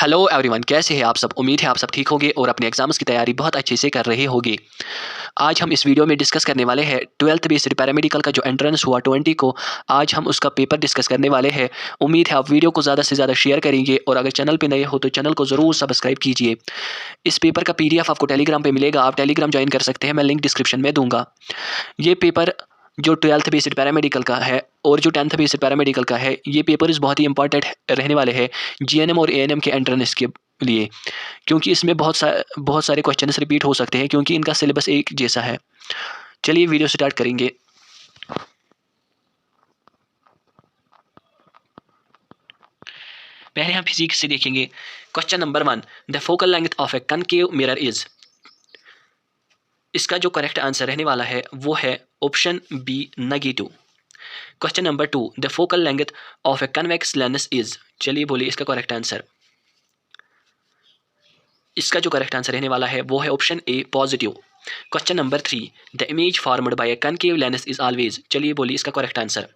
Hello everyone, कैसे हैं आप सब। उम्मीद है आप सब ठीक होंगे और अपने एग्जाम्स की तैयारी बहुत अच्छे से कर रहे होंगे। आज हम इस वीडियो में डिस्कस करने वाले हैं 12th बेस्ड पैरामेडिकल का जो एंट्रेंस हुआ 20 को। आज हम उसका पेपर डिस्कस करने वाले हैं। उम्मीद है आप वीडियो को ज़्यादा से ज़्यादा शेयर करेंगे और अगर चैनल पे नए हो तो चैनल को ज़रूर सब्सक्राइब कीजिए। इस पेपर का PDF आपको टेलीग्राम पे मिलेगा, आप टेलीग्राम ज्वाइन कर सकते हैं, मैं लिंक डिस्क्रिप्शन में दूंगा। ये पेपर जो 12th बेस्ड पैरामेडिकल का है और जो 10th बेस्ड पैरामेडिकल का है, ये पेपर्स बहुत ही इंपॉर्टेंट रहने वाले हैं GNM और ANM के एंट्रेंस के लिए, क्योंकि इसमें बहुत सारे क्वेश्चंस रिपीट हो सकते हैं क्योंकि इनका सिलेबस एक जैसा है। चलिए वीडियो स्टार्ट करेंगे। पहले हम फिजिक्स से देखेंगे। Question number 1, the focal length of a concave mirror is. इसका जो करेक्ट आंसर रहने वाला है वो है option B, -2। Question number 2, the focal length of a convex lens is. चलिए बोलिए इसका करेक्ट आंसर। इसका जो करेक्ट आंसर रहने वाला है वो है option A, positive. Question number 3, the image formed by A concave lens is always. चलिए बोलिए इसका करेक्ट आंसर।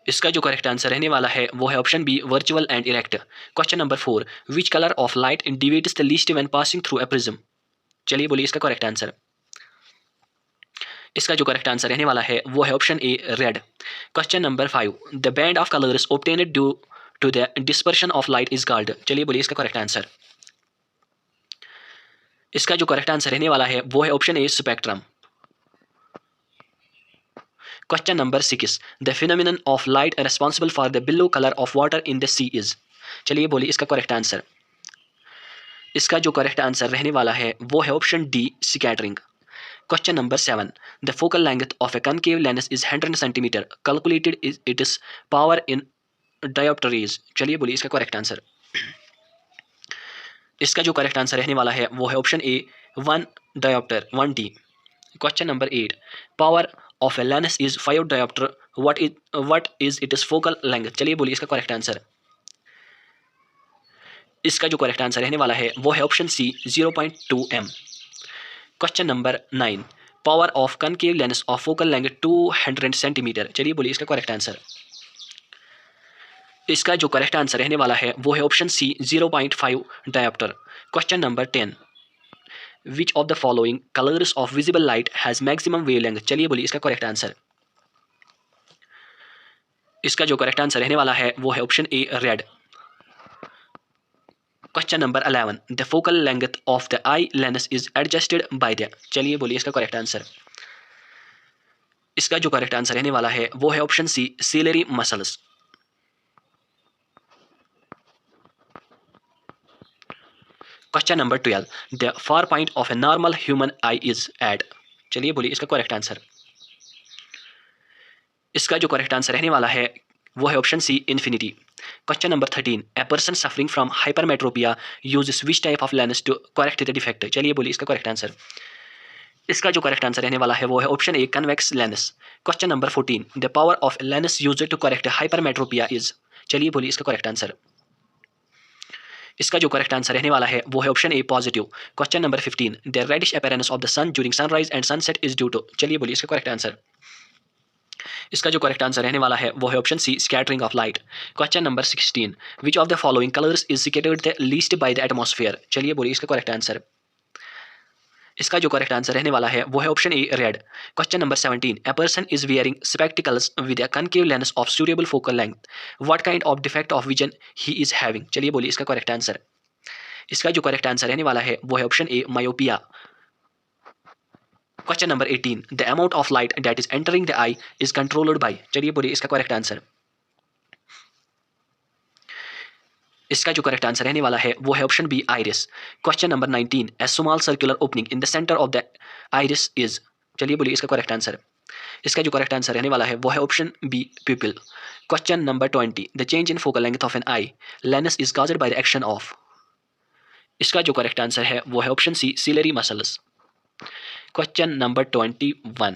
इसका जो करेक्ट आंसर रहने वाला है वो है option B, virtual and erect. Question number 4, which colour of light deviates the least when passing through a prism. चलिए बोलिए इसका करेक्ट आंसर। इसका जो करेक्ट आंसर रहने वाला है वो है option A, red. Question number 5, the band of colours obtained due to the dispersion of light is called. चलिए बोलिए इसका करेक्ट आंसर। इसका जो करेक्ट आंसर रहने वाला है वो है option A, spectrum. Question number 6, the phenomenon of light responsible for the blue colour of water in the sea is. चलिए बोलिए इसका करेक्ट आंसर। इसका जो करेक्ट आंसर रहने वाला है वो है option D, scattering. Question number 7, the focal length of a concave lens is 100 centimetre, calculated is it is power in dioptres. चलिए बोलिए इसका करेक्ट आंसर। इसका जो करेक्ट आंसर रहने वाला है वो है option A, 1 dioptre, 1D। Question number 8, power of a lens is 5 dioptre, what is it is focal length. चलिए बोलिए इसका करेक्ट आंसर। इसका जो करेक्ट आंसर रहने वाला है वो है option C, 0.2 m। Question number 9, power of concave lens of focal length 200 centimetre. चलिए बोलिए इसका करेक्ट आंसर। इसका जो करेक्ट आंसर रहने वाला है वो है option C, 0.5 dioptre. Question number 10, which of the following colours of visible light has maximum wavelength. चलिए बोलिए इसका करेक्ट आंसर। इसका जो करेक्ट आंसर रहने वाला है वो है option A, red. Question number 11, the focal length of the I lens is adjusted by the. चलिए बोलिए इसका करेक्ट आंसर। इसका जो करेक्ट आंसर रहने वाला है वो है option C, ciliary muscles. Question number 12, the far point of a normal human eye is at. चलिए बोलिए इसका करेक्ट आंसर। इसका जो करेक्ट आंसर रहने वाला है वो है option C, infinity. Question number 13, a person suffering from hypermetropia uses which type of lens to correct the defect. चलिए बोलिए इसका करेक्ट आंसर। इसका जो करेक्ट आंसर रहने वाला है वो है option A, convex lens. Question number 14, the power of lens used to correct hypermetropia is. चलिए बोलिए इसका करेक्ट आंसर। इसका जो करेक्ट आंसर रहने वाला है वो है option A, positive. Question number 15, the reddish appearance of the sun during sunrise and sunset is due to. चलिए बोलिए इसका करेक्ट आंसर। इसका जो करेक्ट आंसर रहने वाला है वो है option C, scattering of light. Question number 16, which of the following colours is scattered the least by the atmosphere. चलिए बोलिए इसका करेक्ट आंसर। इसका जो करेक्ट आंसर रहने वाला है वो है option A, red. Question number 17, a person is wearing spectacles with a concave lens of suitable focal length, what kind of defect of vision he is having. चलिए बोलिए इसका करेक्ट आंसर। इसका जो करेक्ट आंसर रहने वाला है वो है option A, myopia. Question number 18, the amount of light that is entering the I is controlled by. चलिए बोलिए इसका करेक्ट आंसर। इसका जो करेक्ट आंसर रहने वाला है वो है option B, iris. Question number 19, a small circular opening in the centre of the iris is. चलिए बोलिए इसका करेक्ट आंसर। इसका जो करेक्ट आंसर रहने वाला है वो है option B, pupil. Question number 20, the change in focal length of an eye lens is caused by the action of. इसका जो करेक्ट आंसर है वो है option C, ciliary muscles. Question number 21,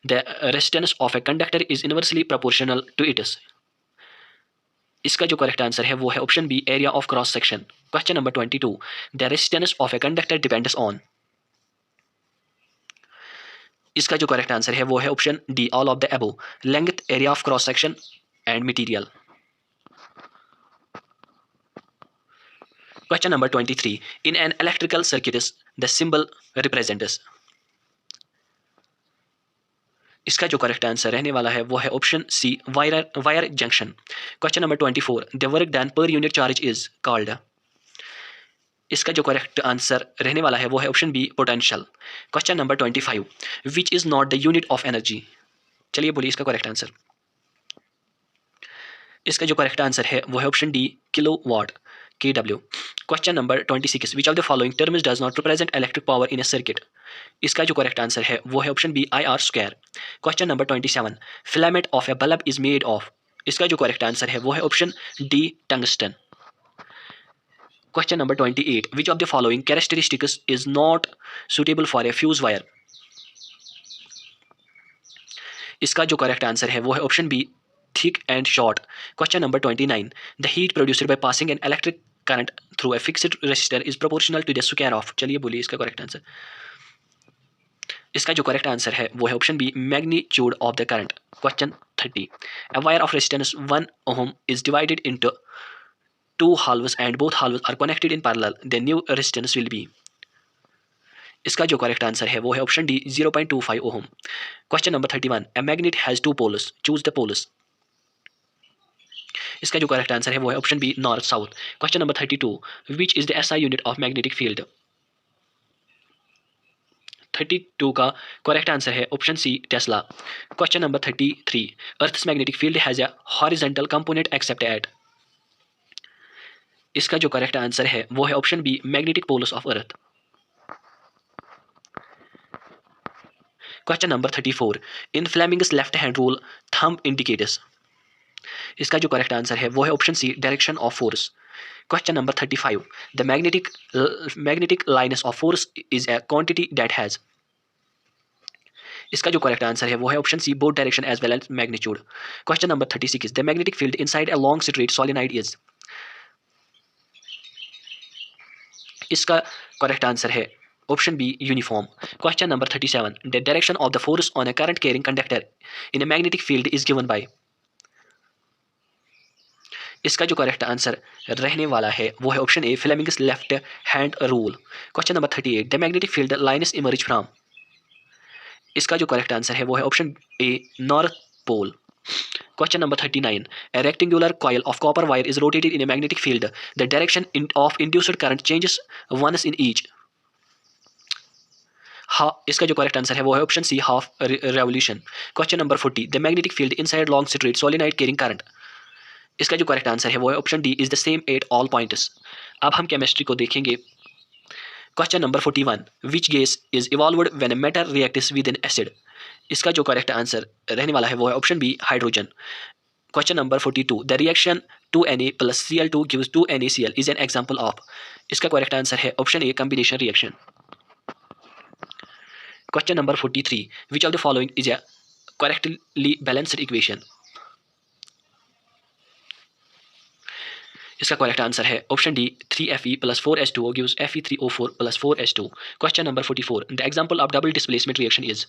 the resistance of a conductor is inversely proportional to its. इसका जो correct answer है वो है option B, area of cross section. Question number 22, the resistance of a conductor depends on. इसका जो correct answer है वो है option D, all of the above, length, area of cross section and material. Question number 23. In an electrical circuit, the symbol represents. इसका जो correct answer रहने वाला है वो है option C, wire junction. Question number 24. The work done per unit charge is called. इसका जो correct answer रहने वाला है वो है option B, potential. Question number 25. Which is not the unit of energy. चलिए बोलिए इसका करेक्ट आंसर. इसका जो करेक्ट आंसर है वो है option D, kilowatt, KW. Question number 26. Which of the following terms does not represent electric power in a circuit. इसका जो करेक्ट आंसर है वो है option B, IR². Question number 27. Filament of a bulb is made of. इसका जो correct answer है वो है option D, tungsten. Question number 28. Which of the following characteristics is not suitable for a fuse wire. इसका जो correct answer है वो है option B, thick and short. Question number 29. The heat produced by passing an electric current through a fixed resistor is proportional to the square of. चलिए बोलिए इसका correct answer. इसका जो करेक्ट आंसर है वो है option B, magnitude of the current. Question 30. A wire of resistance 1 ohm is divided into two halves and both halves are connected in parallel. The new resistance will be. इसका जो correct answer है वो है option D, 0.25 ohm. Question number 31. A magnet has two poles. Choose the poles. इसका जो correct answer है वो है option B, north south. Question number 32. Which is the SI unit of magnetic field. 32 का correct answer है option C, tesla. Question number 33. Earth's magnetic field has a horizontal component except at. इसका जो correct answer है वो है option B, magnetic poles of earth. Question number 34. In Fleming's left hand rule thumb indicators. इसका जो correct answer है वो है option C, direction of force. Question number 35. The magnetic lines of force is a quantity that has. इसका जो correct answer है वो है option C, both direction as well as magnitude. Question number 36. The magnetic field inside a long straight solenoid is. इसका correct answer है option B, uniform. Question number 37. The direction of the force on a current carrying conductor in a magnetic field is given by. इसका जो correct answer रहने वाला है वो है option A, Fleming's left hand rule. Question number 38. The magnetic field lines emerge from. इसका जो correct answer है वो है option A, north pole. Question number 39. A rectangular coil of copper wire is rotated in a magnetic field. The direction of induced current changes once in each. इसका जो correct answer है वो है option C, half revolution. Question number 40. The magnetic field inside long straight solenoid carrying current. इसका जो correct answer है वो है option D, is the same at all points. अब हम केमिस्ट्री को देखेंगे. Question number 41. Which gas is evolved when a metal reacts with an acid. इसका जो करेक्ट आंसर रहने वाला है वो है option B, hydrogen. Question number 42. The reaction 2Na plus Cl2 gives 2NaCl is an example of. इसका correct answer है option A, combination reaction. Question number 43. Which of the following is a correctly balanced equation. इसका correct answer है option D, 3Fe plus 4H2O gives Fe3O4 plus 4H2. Question number 44. The example of double displacement reaction is.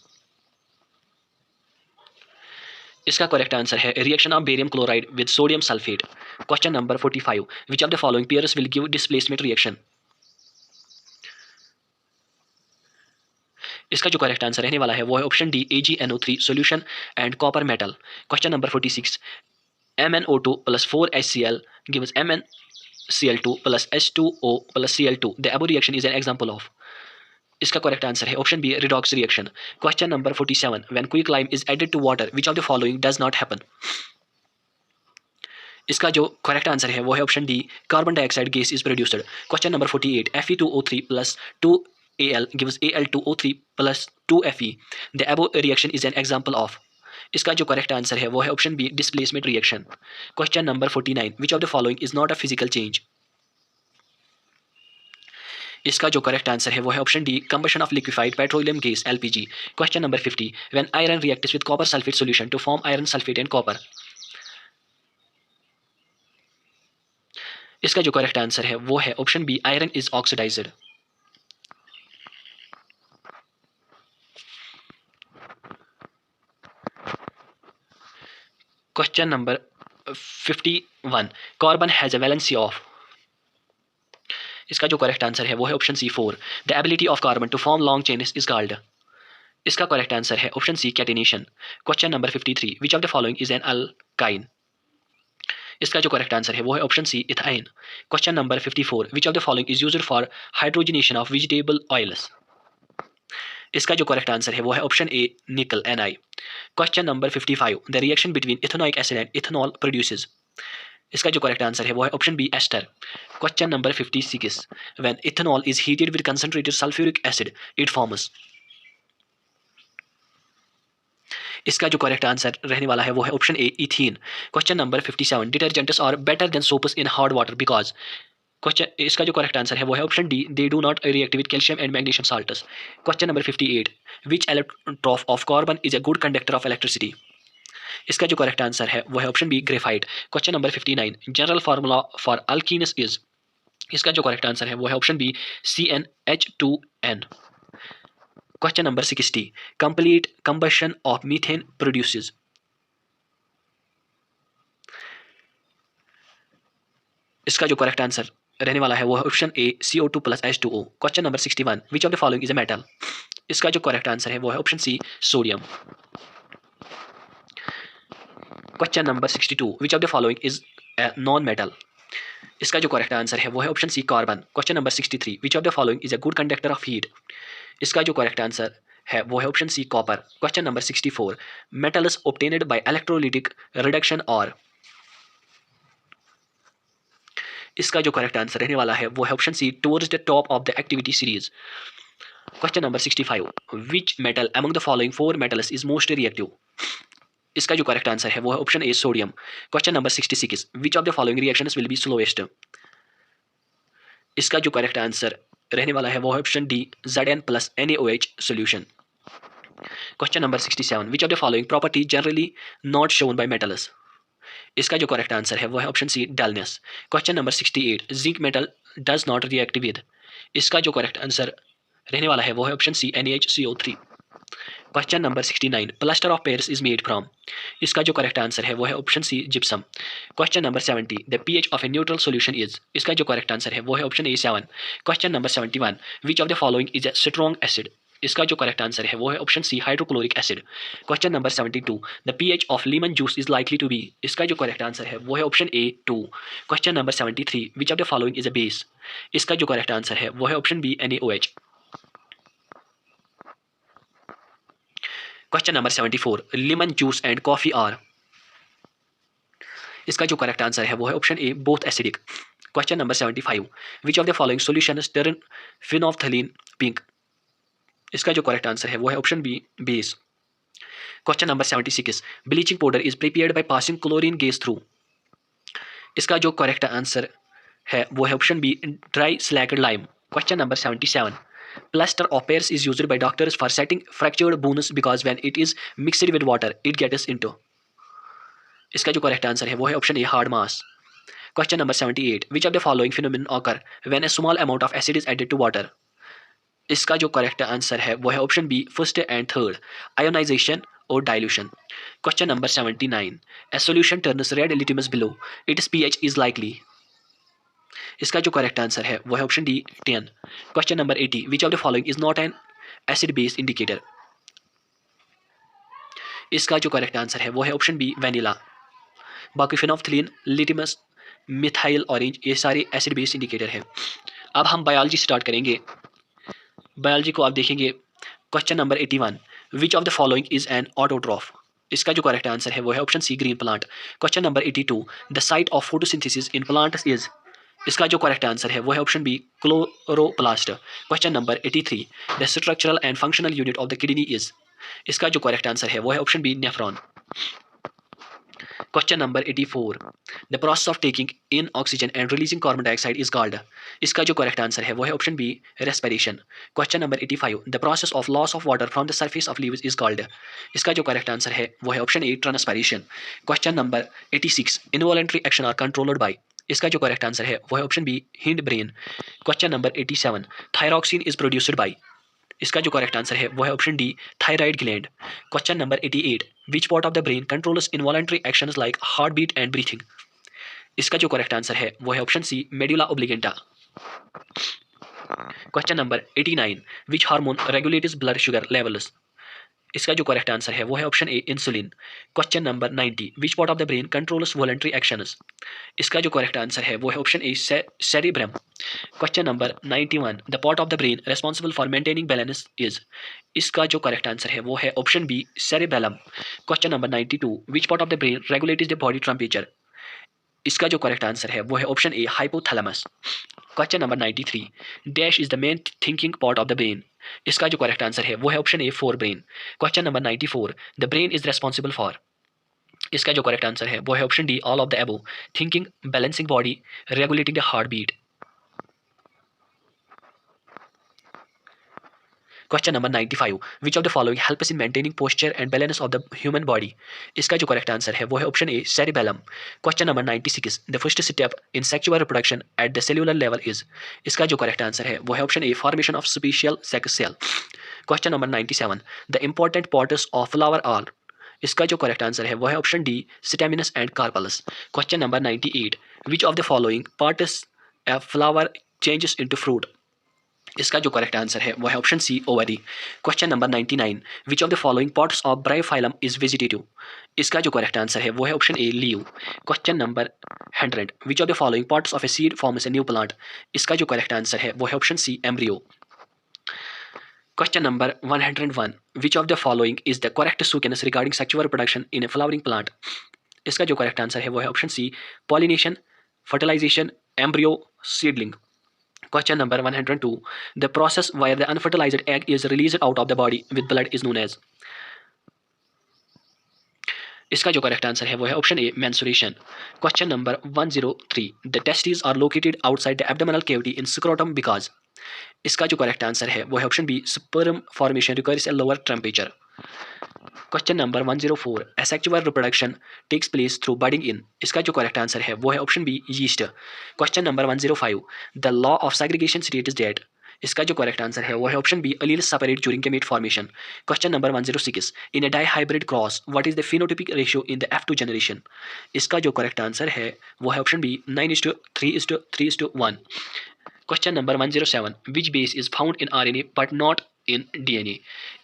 इसका correct answer है reaction of barium chloride with sodium sulphate. Question number 45. Which of the following pairs will give displacement reaction. इसका जो correct answer रहने वाला है वो है option D, AgNO3 solution and copper metal. Question number 46. MnO2 plus 4HCl gives MnCl2 plus H2O plus Cl2. The above reaction is an example of. इसका correct answer है option B, redox reaction. Question number 47. When quick lime is added to water which of the following does not happen. इसका जो correct answer है वो है option D, carbon dioxide gas is produced. Question number 48. Fe2O3 plus 2Al gives Al2O3 plus 2Fe. The above reaction is an example of. इसका जो correct answer है वो है option B, displacement reaction. Question number 49. Which of the following is not a physical change. इसका जो correct answer है वो है option D, combustion of liquefied petroleum gas LPG. Question number 50. When iron reacts with copper sulphate solution to form iron sulphate and copper. इसका जो correct answer है वो है option B, iron is oxidised. Question number 51 carbon has a valency of. इसका जो correct answer है वो है option C 4। The ability of carbon to form long chains is called. इसका करेक्ट आंसर है option C catenation. Question number 53 which of the following is an alkyne. इसका जो correct answer है वो है option C ethyne. Question number 54 which of the following is used for hydrogenation of vegetable oils. इसका जो correct answer है वो है option A nickel Ni। Question number 55 the reaction between ethanoic acid and ethanol produces. इसका जो correct answer है वो है option B ester. Question number 56 when ethanol is heated with concentrated sulphuric acid it forms. इसका जो correct answer रहने वाला है वो है option A ethene. Question number 57 detergents are better than soaps in hard water because. Question इसका जो correct answer है वो है option D they do not react with calcium and magnesium salts. Question number 58 which allotrope of carbon is a good conductor of electricity. इसका जो correct answer है वो है option B graphite. Question number 59 general formula for alkenes is. इसका जो correct answer है वो है option B CnH2n। Question number 60 complete combustion of methane produces. इसका जो करेक्ट आंसर रहने वाला है वो है option A CO2 + H2O। Question number 61 which of the following is a metal. इसका जो करेक्ट आंसर है वो है option C sodium. Question number 62 which of the following is a non metal. इसका जो करेक्ट आंसर है वो है option C carbon. Question number 63 which of the following is a good conductor of heat. इसका जो करेक्ट आंसर है वो है option C copper. Question number 64 metals obtained by electrolytic reduction और। इसका जो करेक्ट आंसर रहने वाला है वो है option C towards the top of the activity series. Question number 65 which metal among the following 4 metals is most reactive. इसका जो करेक्ट आंसर है वो है option A sodium. Question number 66 which of the following reactions will be slowest. इसका जो correct answer रहने वाला है वो है option D Zn + NaOH solution. Question number 67 which of the following property generally not shown by metals. इसका जो correct answer है वो है option C dullness. Question number 68 zinc metal does not react with. इसका जो करेक्ट आंसर रहने वाला है वो है option C NaHCO3। Question number 69 plaster of Paris is made from. इसका जो करेक्ट आंसर है वो है option C gypsum. Question number 70 the pH of a neutral solution is. इसका जो करेक्ट आंसर है वो है option A 7। Question number 71 which of the following is a strong acid. इसका जो करेक्ट आंसर है वो है option C hydrochloric acid. Question number 72 the pH of lemon juice is likely to be. इसका जो करेक्ट आंसर है वो है option A 2। Question number 73 which of the following is a base. इसका जो करेक्ट आंसर है वो है option B NaOH। Question number 74 lemon juice and coffee are. इसका जो करेक्ट आंसर है वो है option A both acidic. Question number 75 which of the following solutions turn phenolphthalein pink. इसका जो करेक्ट आंसर है वो है option B base. Question number 76 bleaching powder is prepared by passing chlorine gas through. इसका जो करेक्ट आंसर है वो है option B dry slaked lime. Question number 77 plaster of Paris is used by doctors for setting fractured bones because when it is mixed with water it gets into। इसका जो correct answer है वो है option A hard mass. Question number 78 which of the following phenomenon occur when a small amount of acid is added to water. इसका जो correct answer है वो है option B first and third ionisation और dilution. Question number 79 a solution turns red litmus below its pH is likely। इसका जो correct answer है वो है option D 10। Question number 80 which of the following is not an acid base indicator. इसका जो correct answer है वो है ऑप्शन बी वैनिला। बाकी फिनोल्फथलीन लिटिमस मिथाइल ऑरेंज ये सारे एसिड बेस इंडिकेटर है। अब हम बायोलॉजी स्टार्ट करेंगे। बायोलॉजी को आप देखेंगे। Question number 81 which of the following is an autotroph. इसका जो करेक्ट आंसर है वो है option C green plant. Question number 82 the site of photosynthesis in plants is. इसका जो करेक्ट आंसर है वो है option B chloroplast. Question number 83 the structural and functional unit of the kidney is. इसका जो करेक्ट आंसर है वो है option B nephron. Question number 84 the process of taking in oxygen and releasing carbon dioxide is called. इसका जो correct answer है वो है option B respiration. Question number 85 the process of loss of water from the surface of leaves is called. इसका जो correct answer है वो है option A transpiration. Question number 86 involuntary action are controlled by. इसका जो करेक्ट आंसर है वो है option B hind brain. Question number 87 thyroxine is produced by. इसका जो करेक्ट आंसर है वो है option D, thyroid gland. Question number 88, which part of the brain controls involuntary actions like heart beat and breathing. इसका जो correct answer है वो है option C, medulla oblongata. Question number 89, which hormone regulates blood sugar levels. इसका जो correct answer है वो है option A, insulin. Question number 90, which part of the brain controls voluntary actions. इसका जो करेक्ट आंसर है वो है option A, cerebrum. Question number 91, the part of the brain responsible for maintaining balance is. इसका जो करेक्ट आंसर है वो है option B, cerebellum. Question number 92, which part of the brain regulates the body temperature. इसका जो correct answer है वो है option A, hypothalamus. Question number 93, dash is the main thinking part of the brain. इसका जो करेक्ट आंसर है वो है option A, fore brain. Question number 94, the brain is responsible for. इसका जो करेक्ट आंसर है वो है option D, all of the above, thinking, balancing body, regulating the heart beat. Question number 95, which of the following helps in maintaining posture and balance of the human body. इसका जो correct answer है वो है option A, cerebellum. Question number 96, the first step in sexual reproduction at the cellular level is. इसका जो correct answer है वो है option A, formation of special sex cell. Question number 97, the important parts of flower are. इसका जो correct answer है वो है option D, stamens and carpels. Question number 98, which of the following parts a flower changes into fruit. इसका जो correct answer है वो है option C, ovary. Question number 99, which of the following parts of bryophyllum is vegetative. इसका जो correct answer है वो है option A, leaf. Question number 100, which of the following parts of a seed forms a new plant. इसका जो correct answer है वो है option C, embryo. Question number 101, which of the following is the correct sequence regarding sexual reproduction in a flowering plant. इसका जो correct answer है वो है option C, pollination, fertilisation, embryo, seedling. Question number 102, the process where the unfertilized egg is released out of the body with blood is known as। इसका जो correct answer है वो है option A, menstruation। Question number 103, the testes are located outside the abdominal cavity in scrotum because। इसका जो correct answer है वो है option B, sperm formation requires a lower temperature। Question number 104, asexual reproduction takes place through budding in। इसका जो correct answer है वो है option B, yeast। Question number 105, the law of segregation states that. इसका जो करेक्ट आंसर है वो है option B, alleles separate during gamete formation। Question number 106, in a dihybrid cross what is the phenotypic ratio in the F2 generation. इसका जो correct answer है वो है option B, 9:3:3:1। Question number 107, which base is found in RNA but not in DNA।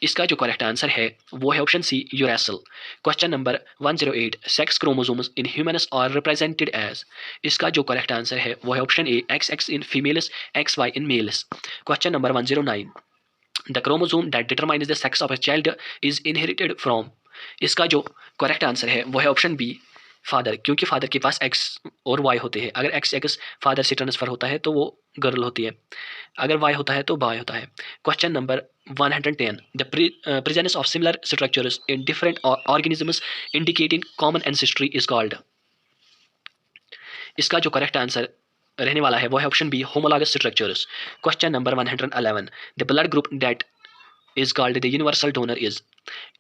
इसका जो correct answer है वो है option C, uracil. Question number 108, sex chromosomes in humans are represented as. इसका जो करेक्ट आंसर है वो है option A, XX in females, XY in males. Question number 109, the chromosome that determines the sex of a child is inherited from. इसका जो correct answer है वो है ऑप्शन बी, फादर, क्योंकि फादर के पास X और Y होते हैं। अगर XX फादर से ट्रांसफर होता है तो वो गर्ल होती है, अगर Y होता है तो बॉय होता है। Question number 110, the presence of similar structures in different organisms indicating common ancestry is called. इसका जो करेक्ट आंसर रहने वाला है वो है option B, homologous structures. Question number 111, the blood group that is called the universal donor is.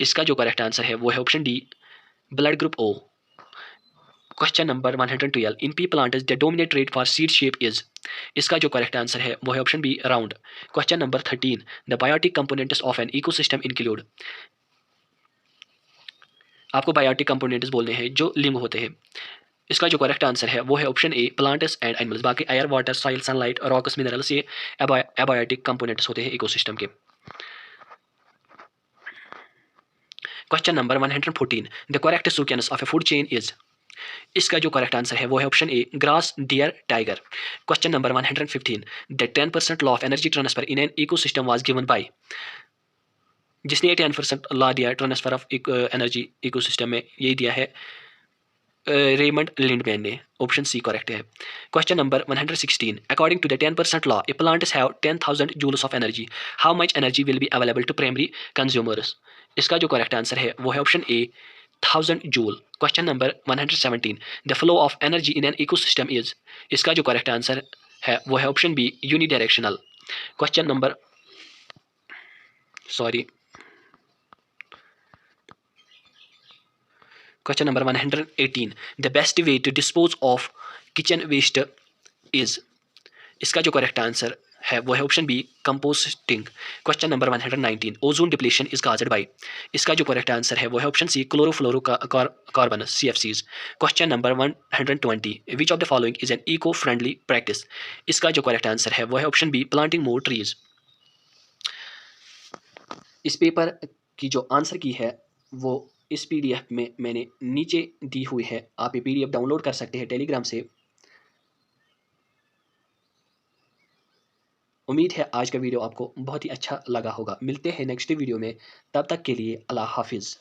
इसका जो correct answer है वो है option D, blood group O। Question number 112, in pea plants the dominate trait for seed shape is. इसका जो correct answer है वो है option B, round. Question number 13, the biotic components of an ecosystem include. आपको biotic components बोलने हैं जो लिंग होते हैं। इसका जो करेक्ट आंसर है वो है option A, plants and animals. बाकी air, water, soil, sunlight, rocks, minerals ये एबायोटिक कंपोनेंट्स होते हैं इकोसिस्टम के। Question number 114, the correct sequence of a food chain is. इसका जो करेक्ट आंसर है वो है option A, grass, deer, tiger. Question number 115, the 10% law of energy transfer in an ecosystem was given by. जिसने 10% law दिया transfer of energy ecosystem में, यही दिया है रेमंड लिंडमैन ने। ऑप्शन सी करेक्ट है। Question number 116, according to the 10% law a plants have 10,000 joules of energy, how much energy will be available to primary consumers. इसका जो correct answer है वो है option A, 1000 joule. Question number 117, the flow of energy in an ecosystem is. इसका जो correct answer है वो है option B, unidirectional. Question number question number 118, the best way to dispose of kitchen waste is. इसका जो correct answer है वो है option B composting. Question number 119 ozone depletion is caused by. इसका जो करेक्ट आंसर है वो है option C chlorofluorocarbon CFCs। Question number 120 which of the following is an eco friendly practice. इसका जो करेक्ट आंसर है वो है option B planting more trees. इस पेपर की जो आंसर की है वो इस PDF में मैंने नीचे दी हुई है, आप ये PDF डाउनलोड कर सकते हैं टेलीग्राम से। उम्मीद है आज का वीडियो आपको बहुत ही अच्छा लगा होगा। मिलते हैं नेक्स्ट वीडियो में, तब तक के लिए अल्लाह हाफिज़।